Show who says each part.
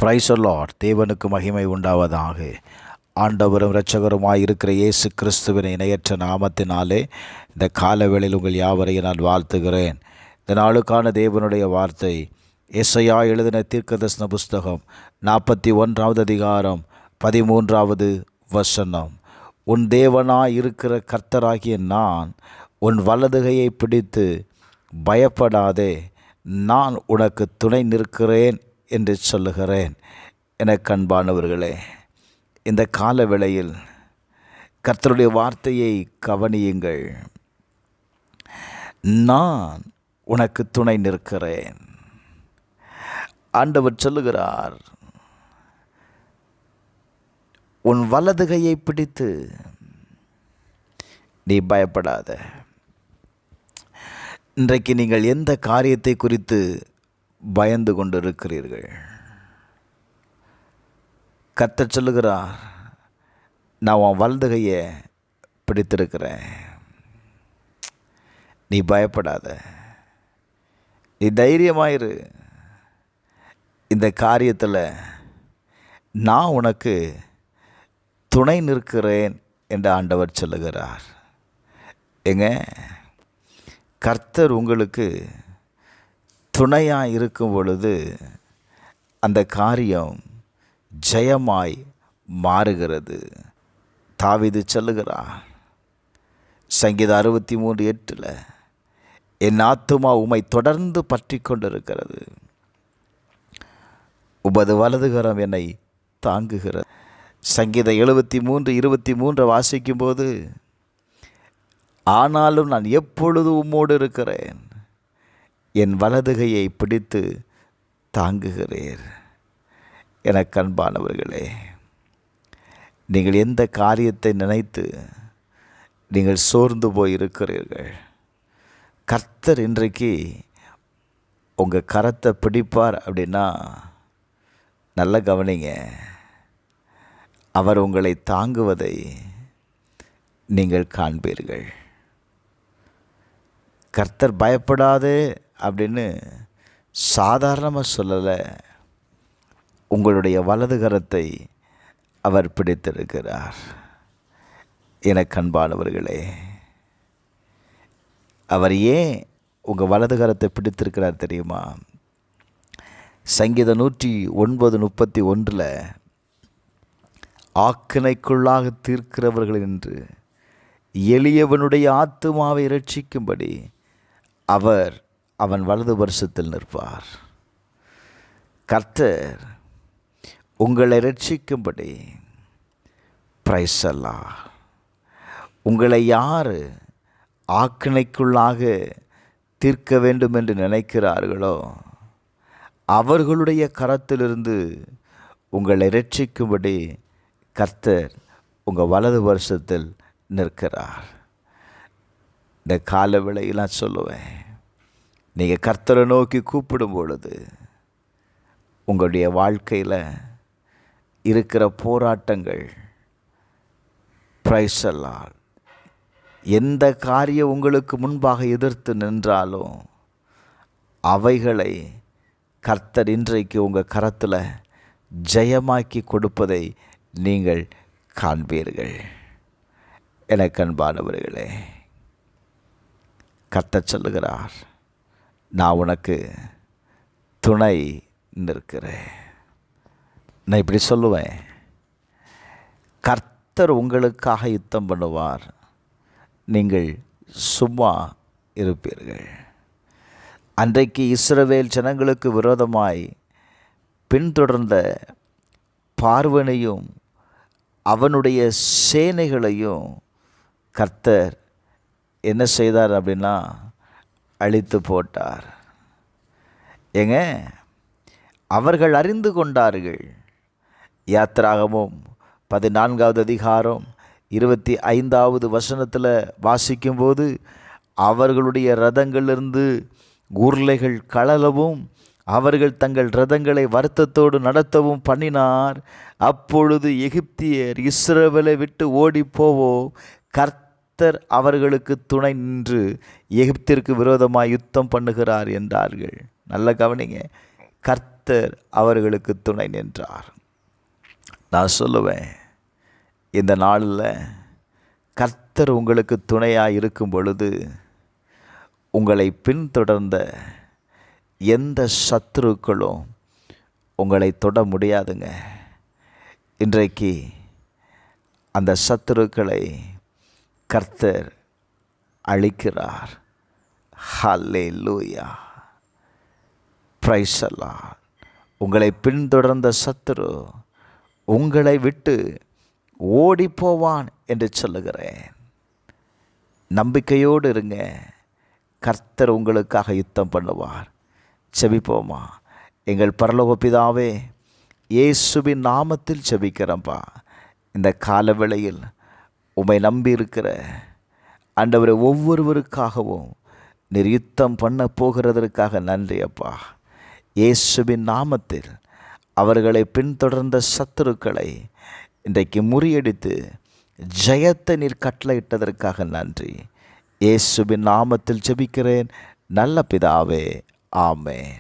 Speaker 1: Praise the Lord. தேவனுக்கு மகிமை உண்டாவதாக. ஆண்டவரும் இரட்சகருமாய் இருக்கிற இயேசு கிறிஸ்துவின் இணையற்ற நாமத்தினாலே இந்த காலவேளையில் உங்கள் யாவரையும் நான் வாழ்த்துகிறேன். இந்த நாளுக்கான தேவனுடைய வார்த்தை எசையா எழுதின தீர்க்கதரிசன புஸ்தகம் 41வது அதிகாரம் 13வது வசனம். உன் தேவனாய் இருக்கிற கர்த்தராகிய நான் உன் வலதுகையை பிடித்து பயப்படாதே, நான் உனக்கு துணை நிற்கிறேன் என்று சொல்லுகிறேன். எனக்கு அன்பானவர்களே, இந்த கால வேளையில் கர்த்தருடைய வார்த்தையை கவனியுங்கள். நான் உனக்கு துணை நிற்கிறேன். ஆண்டவர் சொல்லுகிறார், உன் வலதுகையை பிடித்து நீ பயப்படாத. இன்றைக்கு நீங்கள் எந்த காரியத்தை குறித்து பயந்து கொண்டிருக்கிறீர்கள்? கர்த்தர் சொல்லுகிறார், நான் உன் வலதுகையை பிடித்திருக்கிறேன், நீ பயப்படாத, நீ தைரியமாயிரு. இந்த காரியத்தில் நான் உனக்கு துணை நிற்கிறேன் என்று ஆண்டவர் சொல்லுகிறார். ஏங்க, கர்த்தர் உங்களுக்கு துணையாக இருக்கும் பொழுது அந்த காரியம் ஜெயமாய் மாறுகிறது. தாவீது சொல்லுகிறார் சங்கீதம் 63:8, என் ஆத்துமா உம்மை தொடர்ந்து பற்றி கொண்டிருக்கிறது, உமது வலதுகரம் என்னை தாங்குகிறது. சங்கீதம் 73:23 வாசிக்கும்போது, ஆனாலும் நான் எப்பொழுது உம்மோடு இருக்கிறேன், என் வலதுகையை பிடித்து தாங்குகிறீர். எனக்கு அன்பானவர்களே, நீங்கள் எந்த காரியத்தை நினைத்து நீங்கள் சோர்ந்து போய் இருக்கிறீர்கள்? கர்த்தர் இன்றைக்கு உங்கள் கரத்தை பிடிப்பார் அப்படின்னா நல்ல கவனிங்க. அவர் உங்களை தாங்குவதை நீங்கள் காண்பீர்கள். கர்த்தர் பயப்படாதே அப்படின்னு சாதாரணமாக சொல்லலை, உங்களுடைய வலது கரத்தை அவர் பிடித்திருக்கிறார். எனக்கு அன்பானவர்களே, அவர் ஏன் உங்கள் வலது கரத்தை பிடித்திருக்கிறார் தெரியுமா? சங்கீதம் 109:31, ஆக்கினைக்குள்ளாக தீர்க்கிறவர்கள் என்று எளியவனுடைய ஆத்துமாவை இரட்சிக்கும்படி அவர் அவன் வலது வருஷத்தில் நிற்பார். கர்த்தர் உங்களை இரட்சிக்கும்படி, பிரைஸ் அல்லாஹ், உங்களை யார் ஆக்கினைக்குள்ளாக தீர்க்க வேண்டும் என்று நினைக்கிறார்களோ அவர்களுடைய கரத்திலிருந்து உங்களை இரட்சிக்கும்படி கர்த்தர் உங்கள் வலது வருஷத்தில் நிற்கிறார். இந்த கால வேளையில் நான் சொல்லுவேன், நீங்கள் கர்த்தரை நோக்கி கூப்பிடும் பொழுது உங்களுடைய வாழ்க்கையில் இருக்கிற போராட்டங்கள், பிரைஸ் அல்லாஹ், எந்த காரியம் உங்களுக்கு முன்பாக எதிர்த்து நின்றாலும் அவைகளை கர்த்தர் இன்றைக்கு உங்கள் கரத்தில் ஜெயமாக்கி கொடுப்பதை நீங்கள் காண்பீர்கள். எனக்கு அன்பானவர்களே, கர்த்தர் சொல்லுகிறார், நான் உனக்கு துணை நிற்கிறேன். நான் இப்படி சொல்லுவேன், கர்த்தர் உங்களுக்காக யுத்தம் பண்ணுவார், நீங்கள் சும்மா இருப்பீர்கள். அன்றைக்கு இஸ்ரவேல் ஜனங்களுக்கு விரோதமாய் பின்தொடர்ந்த பார்வனையும் அவனுடைய சேனைகளையும் கர்த்தர் என்ன செய்தார் அப்படின்னா அழித்து போட்டார். ஏங்க, அவர்கள் அறிந்து கொண்டார்கள். யாத்திராகமம் 14வது அதிகாரம் 25வது வசனத்தில் வாசிக்கும்போது, அவர்களுடைய இரதங்களிலிருந்து உருளைகள் கழலவும் அவர்கள் தங்கள் இரதங்களை வருத்தத்தோடு நடத்தவும் பண்ணினார். அப்பொழுது எகிப்தியர், இஸ்ரவேலை விட்டு ஓடி போவோம், கர்த்தர் அவர்களுக்கு துணை நின்று எகிப்திற்கு விரோதமாக யுத்தம் பண்ணுகிறார் என்றார்கள். நல்ல கவனிங்க, கர்த்தர் கர்த்தர் அவர்களுக்கு துணை நின்றார். நான் சொல்லுவேன், இந்த நாளில் கர்த்தர் உங்களுக்கு துணையாக இருக்கும் பொழுது உங்களை பின்தொடர்ந்த எந்த சத்துருக்களும் உங்களை தொட முடியாதுங்க. இன்றைக்கு அந்த சத்துருக்களை கர்த்தர் அழிக்கிறார். ஹல்லேலூயா, பிரைஸ் தி லார்ட். உங்களை பின்தொடர்ந்த சத்துரு உங்களை விட்டு ஓடி போவான் என்று சொல்லுகிறேன். நம்பிக்கையோடு இருங்க, கர்த்தர் உங்களுக்காக யுத்தம் பண்ணுவார். செபிப்போமா? எங்கள் பரலோக பிதாவே, இயேசுவின் நாமத்தில் செபிக்கிறேன்ப்பா. இந்த காலவேளையில் உம்மை நம்பி இருக்கிற ஆண்டவரே ஒவ்வொருவருக்காகவும் நீர் யுத்தம் பண்ண போகிறதற்காக நன்றி அப்பா. இயேசுவின் நாமத்தில் அவர்களை பின்தொடர்ந்த சத்துருக்களை இன்றைக்கு முறியடித்து ஜெயத்தை நீர் கட்டளையிட்டதற்காக நன்றி. இயேசுவின் நாமத்தில் ஜெபிக்கிறேன் நல்ல பிதாவே, ஆமென்.